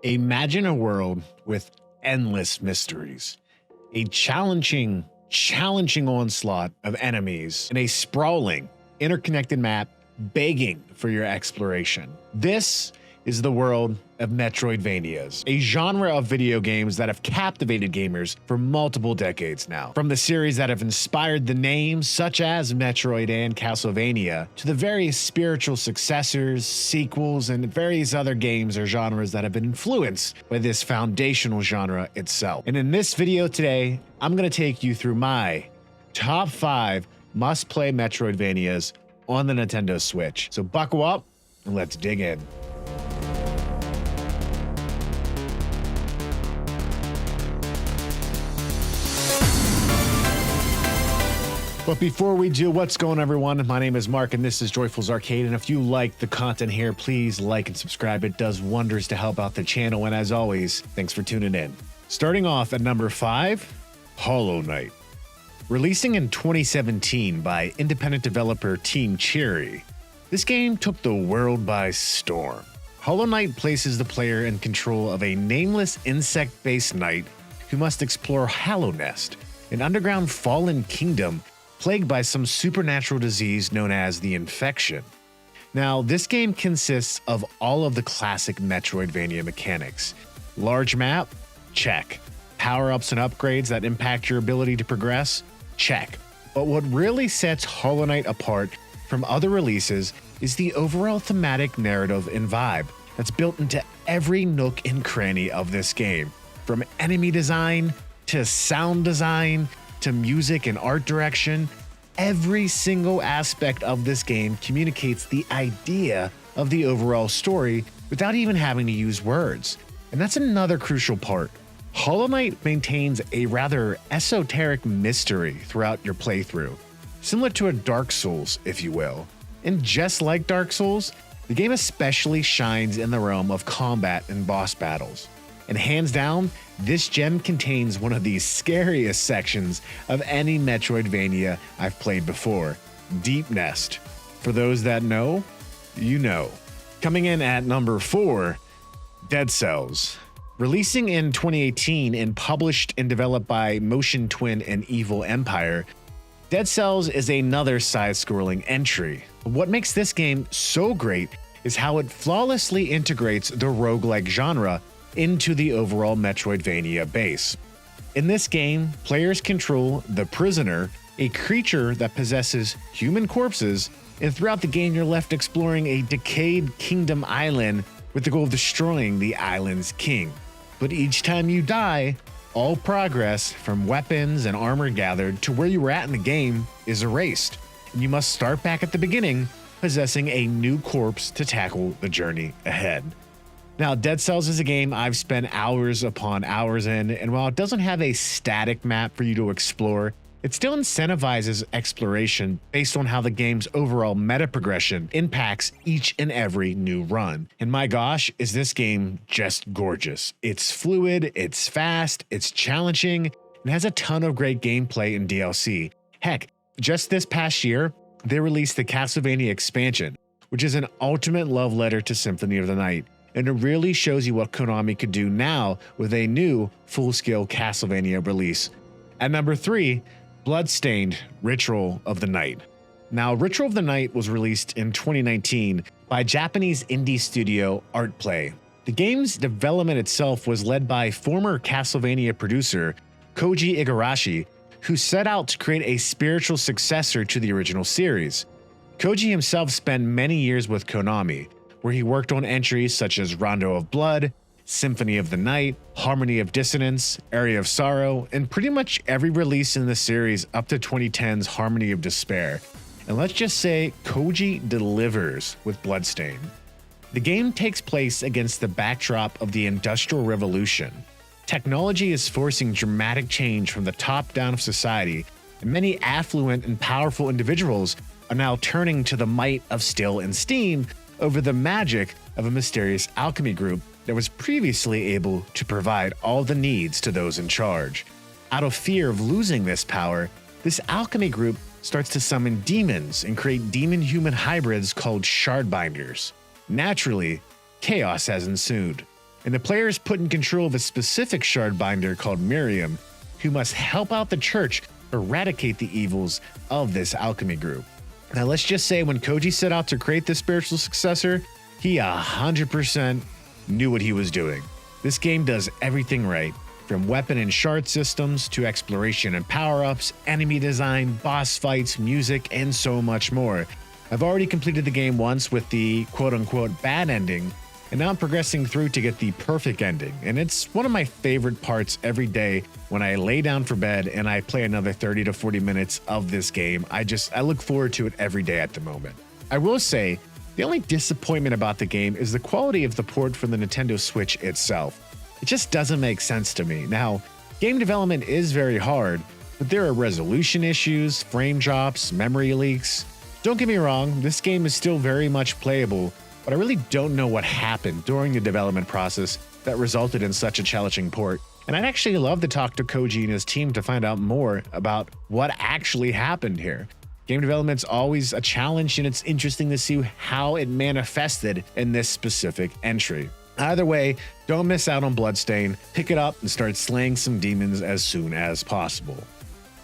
Imagine a world with endless mysteries, a challenging onslaught of enemies, and a sprawling, interconnected map begging for your exploration. This is the world of Metroidvanias, a genre of video games that have captivated gamers for multiple decades now. From the series that have inspired the names such as Metroid and Castlevania, to the various spiritual successors, sequels, and various other games or genres that have been influenced by this foundational genre itself. And in this video today, I'm going to take you through my top 5 must-play Metroidvanias on the Nintendo Switch. So buckle up and let's dig in. But before we do, what's going on, everyone? My name is Mark and this is Joyful's Arcade, and if you like the content here, please like and subscribe. It does wonders to help out the channel, and as always, thanks for tuning in. Starting off at number 5, Hollow Knight. Releasing in 2017 by independent developer Team Cherry, this game took the world by storm. Hollow Knight places the player in control of a nameless insect-based knight who must explore Hollow Nest, an underground fallen kingdom plagued by some supernatural disease known as the Infection. Now, this game consists of all of the classic Metroidvania mechanics. Large map? Check. Power-ups and upgrades that impact your ability to progress? Check. But what really sets Hollow Knight apart from other releases is the overall thematic narrative and vibe that's built into every nook and cranny of this game. From enemy design, to sound design, to music and art direction, every single aspect of this game communicates the idea of the overall story without even having to use words. And that's another crucial part. Hollow Knight maintains a rather esoteric mystery throughout your playthrough, similar to a Dark Souls, if you will. And just like Dark Souls, the game especially shines in the realm of combat and boss battles. And hands down, this gem contains one of the scariest sections of any Metroidvania I've played before, Deep Nest. For those that know, you know. Coming in at number 4, Dead Cells. Releasing in 2018 and published and developed by Motion Twin and Evil Empire, Dead Cells is another side-scrolling entry. What makes this game so great is how it flawlessly integrates the roguelike genre into the overall Metroidvania base. In this game, players control the Prisoner, a creature that possesses human corpses, and throughout the game you're left exploring a decayed kingdom island with the goal of destroying the island's king. But each time you die, all progress from weapons and armor gathered to where you were at in the game is erased, and you must start back at the beginning, possessing a new corpse to tackle the journey ahead. Now, Dead Cells is a game I've spent hours upon hours in, and while it doesn't have a static map for you to explore, it still incentivizes exploration based on how the game's overall meta progression impacts each and every new run. And my gosh, is this game just gorgeous. It's fluid, it's fast, it's challenging, and has a ton of great gameplay and DLC. Heck, just this past year, they released the Castlevania expansion, which is an ultimate love letter to Symphony of the Night. And it really shows you what Konami could do now with a new full-scale Castlevania release. At number 3, Bloodstained Ritual of the Night. Now, Ritual of the Night was released in 2019 by Japanese indie studio Artplay. The game's development itself was led by former Castlevania producer Koji Igarashi, who set out to create a spiritual successor to the original series. Koji himself spent many years with Konami, where he worked on entries such as Rondo of Blood, Symphony of the Night, Harmony of Dissonance, Area of Sorrow, and pretty much every release in the series up to 2010's Harmony of Despair. And let's just say Koji delivers with Bloodstained. The game takes place against the backdrop of the Industrial Revolution. Technology is forcing dramatic change from the top down of society, and many affluent and powerful individuals are now turning to the might of steel and steam over the magic of a mysterious alchemy group that was previously able to provide all the needs to those in charge. Out of fear of losing this power, this alchemy group starts to summon demons and create demon-human hybrids called Shardbinders. Naturally, chaos has ensued. and the player is put in control of a specific shard binder called Miriam, who must help out the church eradicate the evils of this alchemy group. Now let's just say when Koji set out to create this spiritual successor, he 100% knew what he was doing. This game does everything right, from weapon and shard systems to exploration and power-ups, enemy design, boss fights, music, and so much more. I've already completed the game once with the quote-unquote bad ending, and now I'm progressing through to get the perfect ending, and it's one of my favorite parts every day when I lay down for bed and I play another 30 to 40 minutes of this game. I look forward to it every day at the moment. I will say, the only disappointment about the game is the quality of the port for the Nintendo Switch itself. It just doesn't make sense to me. Now, game development is very hard, but there are resolution issues, frame drops, memory leaks. Don't get me wrong, this game is still very much playable, but I really don't know what happened during the development process that resulted in such a challenging port. And I'd actually love to talk to Koji and his team to find out more about what actually happened here. Game development's always a challenge, and it's interesting to see how it manifested in this specific entry. Either way, don't miss out on Bloodstain, pick it up and start slaying some demons as soon as possible.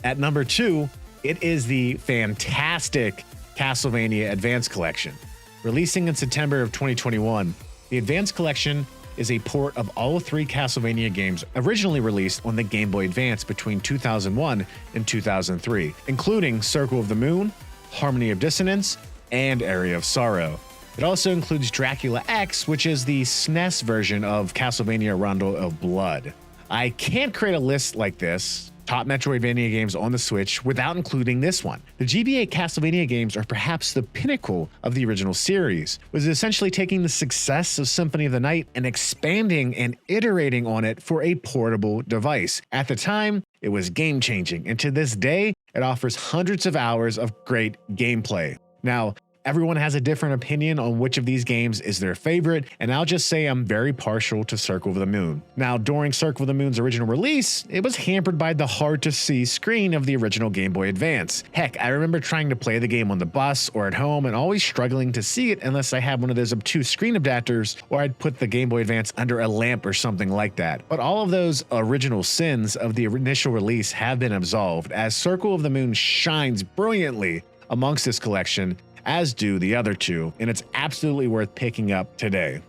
At number 2, it is the fantastic Castlevania Advance Collection. Releasing in September of 2021, the Advance Collection is a port of all 3 Castlevania games originally released on the Game Boy Advance between 2001 and 2003, including Circle of the Moon, Harmony of Dissonance, and Area of Sorrow. It also includes Dracula X, which is the SNES version of Castlevania Rondo of Blood. I can't create a list like this, top Metroidvania games on the Switch, without including this one. The GBA Castlevania games are perhaps the pinnacle of the original series, was essentially taking the success of Symphony of the Night and expanding and iterating on it for a portable device. At the time, it was game-changing, and to this day, it offers hundreds of hours of great gameplay. Now, everyone has a different opinion on which of these games is their favorite, and I'll just say I'm very partial to Circle of the Moon. Now, during Circle of the Moon's original release, it was hampered by the hard-to-see screen of the original Game Boy Advance. Heck, I remember trying to play the game on the bus or at home and always struggling to see it unless I had one of those obtuse screen adapters, or I'd put the Game Boy Advance under a lamp or something like that. But all of those original sins of the initial release have been absolved, as Circle of the Moon shines brilliantly amongst this collection, as do the other 2, and it's absolutely worth picking up today.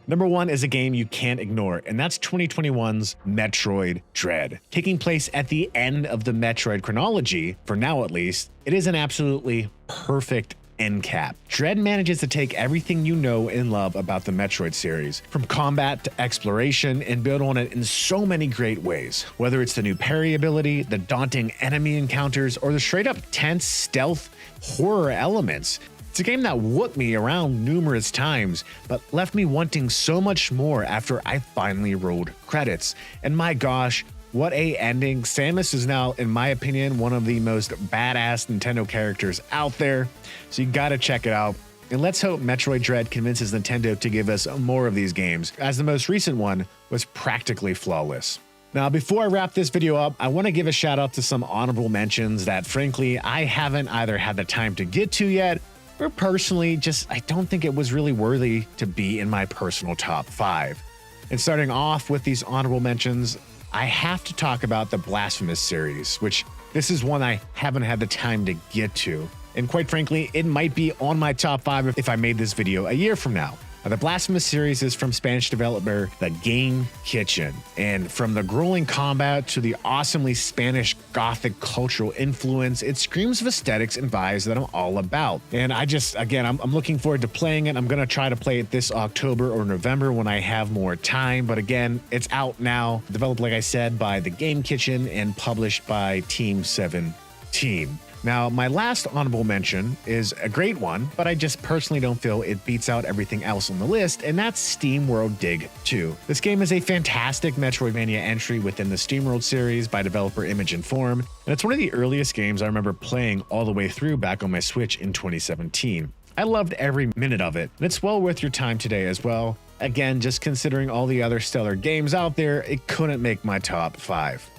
Number 1 is a game you can't ignore, and that's 2021's Metroid Dread. Taking place at the end of the Metroid chronology, for now at least, it is an absolutely perfect end cap. Dread manages to take everything you know and love about the Metroid series, from combat to exploration, and build on it in so many great ways. Whether it's the new parry ability, the daunting enemy encounters, or the straight up tense stealth horror elements, it's a game that whooped me around numerous times, but left me wanting so much more after I finally rolled credits. And my gosh, what a ending. Samus is now, in my opinion, one of the most badass Nintendo characters out there, so you gotta check it out. And let's hope Metroid Dread convinces Nintendo to give us more of these games, as the most recent one was practically flawless. Now, before I wrap this video up, I want to give a shout out to some honorable mentions that frankly I haven't either had the time to get to yet, or personally I don't think it was really worthy to be in my personal top 5. And starting off with these honorable mentions, I have to talk about the Blasphemous series, which this is one I haven't had the time to get to. And quite frankly, it might be on my top 5 if I made this video a year from now. Now, the Blasphemous series is from Spanish developer The Game Kitchen, and from the grueling combat to the awesomely Spanish Gothic cultural influence, it screams of aesthetics and vibes that I'm all about. And I'm looking forward to playing it. I'm gonna try to play it this October or November when I have more time, but again, it's out now, developed, like I said, by The Game Kitchen and published by Team 17. Now, my last honorable mention is a great one, but I just personally don't feel it beats out everything else on the list, and that's SteamWorld Dig 2. This game is a fantastic Metroidvania entry within the SteamWorld series by developer Image and Form, and it's one of the earliest games I remember playing all the way through back on my Switch in 2017. I loved every minute of it, and it's well worth your time today as well. Again, just considering all the other stellar games out there, it couldn't make my top 5.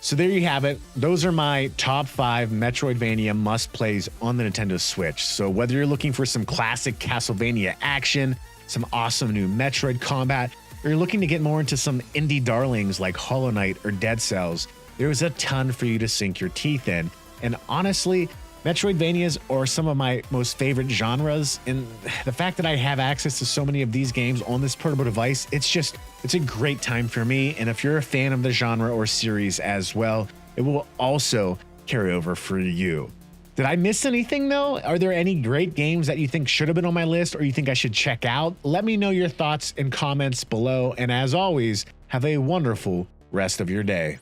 So there you have it. Those are my top 5 Metroidvania must-plays on the Nintendo Switch. So whether you're looking for some classic Castlevania action, some awesome new Metroid combat, or you're looking to get more into some indie darlings like Hollow Knight or Dead Cells, there's a ton for you to sink your teeth in. And honestly, Metroidvanias are some of my most favorite genres, and the fact that I have access to so many of these games on this portable device, it's a great time for me. And if you're a fan of the genre or series as well, it will also carry over for you. Did I miss anything though? Are there any great games that you think should have been on my list or you think I should check out? Let me know your thoughts in comments below. And as always, have a wonderful rest of your day.